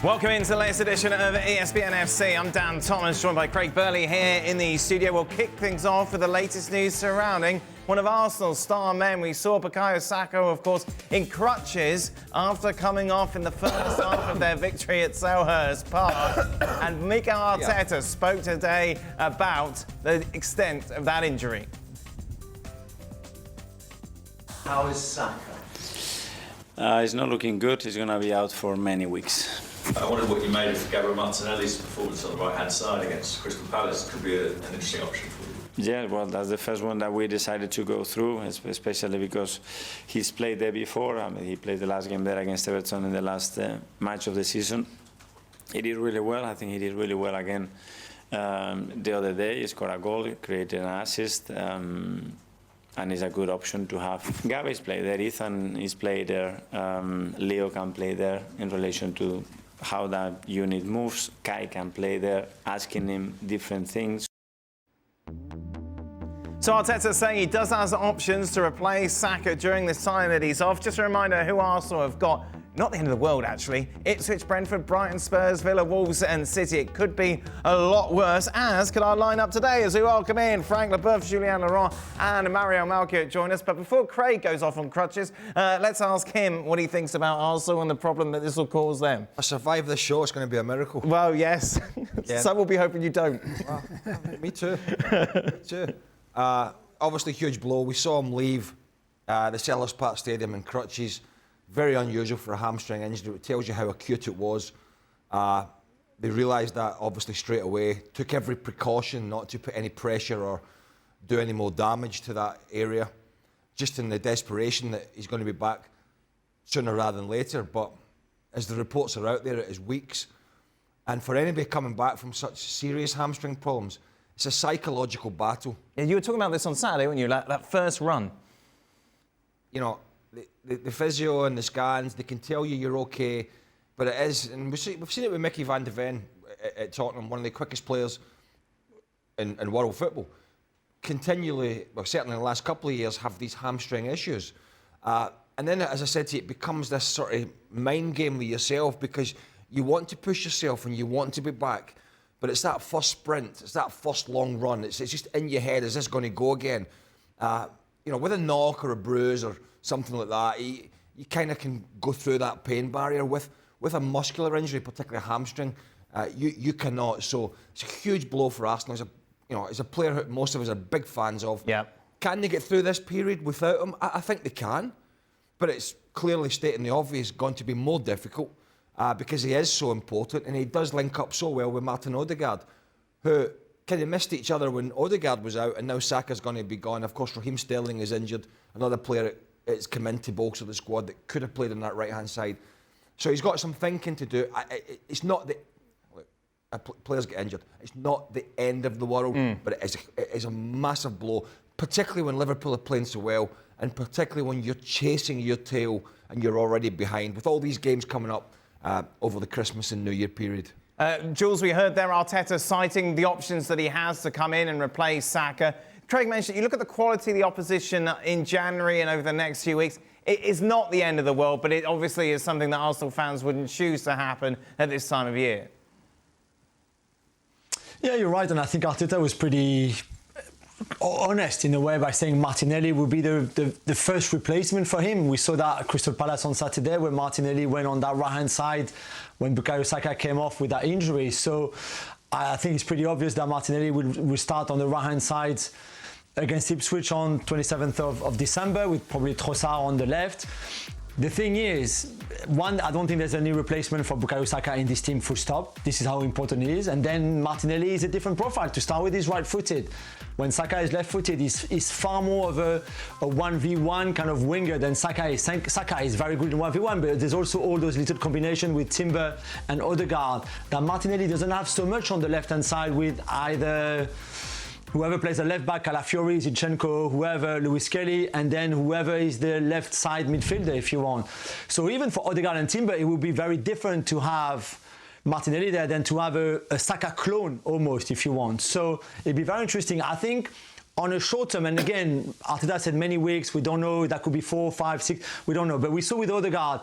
Welcome into the latest edition of ESPN FC. I'm Dan Thomas, joined by Craig Burley here in the studio. We'll kick things off with the latest news surrounding one of Arsenal's star men. We saw Bukayo Saka, of course, in crutches after coming off in the first half of their victory at Selhurst Park. And Mikel Arteta spoke today about the extent of that injury. How is Saka? He's not looking good. He's going to be out for many weeks. I wondered what you made of Gabriel Martinelli's performance on the right-hand side against Crystal Palace. Could be an interesting option for you. Yeah, well, that's the first one that we decided to go through, especially because he's played there before. I mean, he played the last game there against Everton in the last match of the season. He did really well. I think he did really well again the other day. He scored a goal, he created an assist, and is a good option to have. Gavi's played there, Ethan is played there, Leo can play there in relation to how that unit moves. Kai can play there, asking him different things. So Arteta saying he does have options to replace Saka during this time that he's off. Just a reminder who Arsenal have got. Not the end of the world, actually. Ipswich, Brentford, Brighton, Spurs, Villa, Wolves and City. It could be a lot worse, as could our line-up today as we welcome in Frank Leboeuf, Julien and Mario Melchiot join us. But before Craig goes off on crutches, let's ask him what he thinks about Arsenal and the problem that this will cause them. If I survive this show, it's going to be a miracle. Well, yes. Yeah. Some will be hoping you don't. Well, me too. Me too. Obviously, huge blow. We saw him leave the Selhurst Park Stadium in crutches. Very unusual for a hamstring injury. It tells you how acute it was. They realised that obviously straight away. Took every precaution not to put any pressure or do any more damage to that area. Just in the desperation that he's going to be back sooner rather than later. But as the reports are out there, it is weeks. And for anybody coming back from such serious hamstring problems, it's a psychological battle. Yeah, you were talking about this on Saturday, weren't you? That first run. You know, the physio and the scans, they can tell you you're okay, but it is, and we've seen it with Mickey van de Ven at Tottenham, one of the quickest players in world football, continually, well, certainly in the last couple of years, have these hamstring issues. And then, as I said to you, it becomes this sort of mind game with yourself because you want to push yourself and you want to be back, but it's that first sprint, it's that first long run, it's just in your head, is this going to go again? You know, with a knock or a bruise or something like that, you kind of can go through that pain barrier. With a muscular injury, particularly a hamstring, you cannot. So it's a huge blow for Arsenal. As a player who most of us are big fans of. Yeah. Can they get through this period without him? I think they can, but it's clearly stating the obvious going to be more difficult because he is so important and he does link up so well with Martin Odegaard, who kind of missed each other when Odegaard was out, and now Saka's going to be gone. Of course, Raheem Sterling is injured. Another player that's come in to bolster the squad that could have played on that right-hand side. So he's got some thinking to do. It's not the... Look, players get injured. It's not the end of the world, but it is a massive blow, particularly when Liverpool are playing so well, and particularly when you're chasing your tail and you're already behind, with all these games coming up over the Christmas and New Year period. Jules, we heard there Arteta citing the options that he has to come in and replace Saka. Craig mentioned, you look at the quality of the opposition in January and over the next few weeks, it is not the end of the world, but it obviously is something that Arsenal fans wouldn't choose to happen at this time of year. Yeah, you're right, and I think Arteta was pretty honest in a way by saying Martinelli would be the first replacement for him. We saw that at Crystal Palace on Saturday where Martinelli went on that right-hand side when Bukayo Saka came off with that injury. So I think it's pretty obvious that Martinelli will start on the right-hand side against Ipswich on 27th of December with probably Trossard on the left. The thing is, one, I don't think there's any replacement for Bukayo Saka in this team, full stop. This is how important he is. And then Martinelli is a different profile. To start with, he's right-footed. When Saka is left-footed, he's far more of a 1v1 kind of winger than Saka is. Saka is very good in 1v1, but there's also all those little combinations with Timber and Odegaard that Martinelli doesn't have so much on the left-hand side with either whoever plays the left back, Calafiori, Zinchenko, whoever, Lewis Kelly, and then whoever is the left side midfielder, if you want. So even for Odegaard and Timber, it would be very different to have Martinelli there than to have a Saka clone, almost, if you want. So it'd be very interesting. I think on a short term, and again, Arteta said many weeks, we don't know, that could be 4, 5, 6, we don't know. But we saw with Odegaard,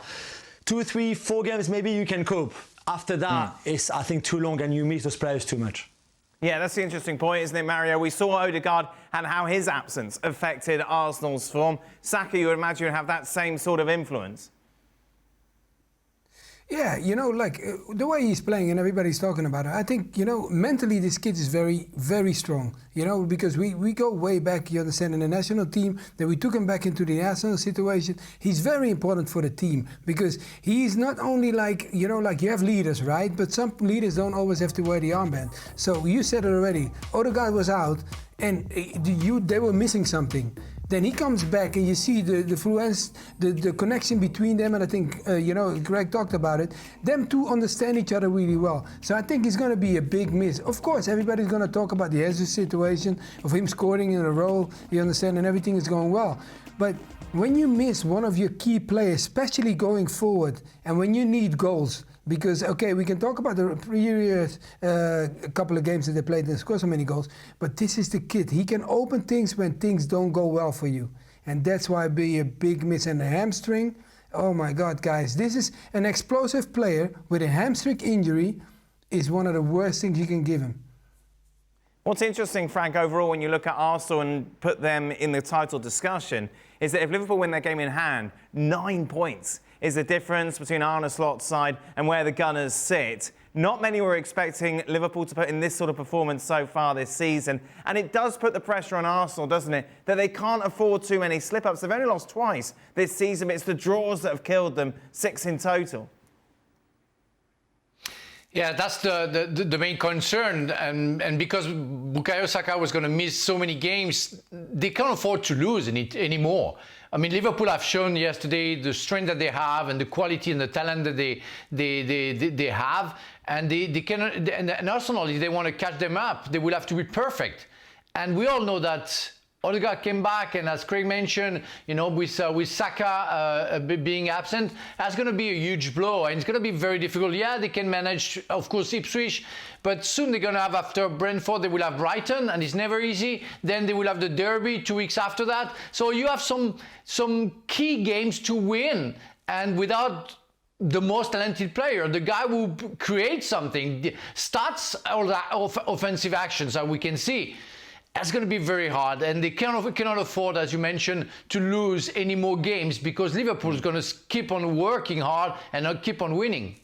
2, 3, 4 games, maybe you can cope. After that, it's, I think, too long and you miss those players too much. Yeah, that's the interesting point, isn't it, Mario? We saw Odegaard and how his absence affected Arsenal's form. Saka, you would imagine, would have that same sort of influence. Yeah, you know, like the way he's playing and everybody's talking about it, I think, you know, mentally this kid is very, very strong, you know, because we go way back, you understand, in the national team, then we took him back into the national situation. He's very important for the team because he's not only like, you know, like you have leaders, right? But some leaders don't always have to wear the armband. So you said it already, Odegaard was out and they were missing something. Then he comes back and you see the fluence, the connection between them, and I think, you know, Greg talked about it. Them two understand each other really well. So I think it's going to be a big miss. Of course, everybody's going to talk about the Jesus situation, of him scoring in a row, you understand, and everything is going well. But when you miss one of your key players, especially going forward, and when you need goals, because, okay, we can talk about the previous couple of games that they played and score so many goals, but this is the kid. He can open things when things don't go well for you. And that's why it'd be a big miss. And the hamstring, oh my God, guys, this is an explosive player with a hamstring injury is one of the worst things you can give him. What's interesting, Frank, overall, when you look at Arsenal and put them in the title discussion, is that if Liverpool win their game in hand, 9 points is the difference between Arne Slot's side and where the Gunners sit. Not many were expecting Liverpool to put in this sort of performance so far this season. And it does put the pressure on Arsenal, doesn't it, that they can't afford too many slip-ups. They've only lost twice this season, but it's the draws that have killed them, 6 in total. Yeah, that's the main concern, and because Bukayo Saka was going to miss so many games, they can't afford to lose anymore. I mean, Liverpool have shown yesterday the strength that they have and the quality and the talent that they have, and they cannot. And Arsenal, if they want to catch them up, they will have to be perfect. And we all know that Odegaard came back, and as Craig mentioned, you know, with Saka being absent, that's going to be a huge blow, and it's going to be very difficult. Yeah, they can manage, of course, Ipswich, but soon they're going to have, after Brentford, they will have Brighton, and it's never easy. Then they will have the Derby 2 weeks after that. So you have some key games to win, and without the most talented player, the guy who creates something, starts all that offensive actions that we can see. That's going to be very hard, and they cannot afford, as you mentioned, to lose any more games because Liverpool is going to keep on working hard and not keep on winning.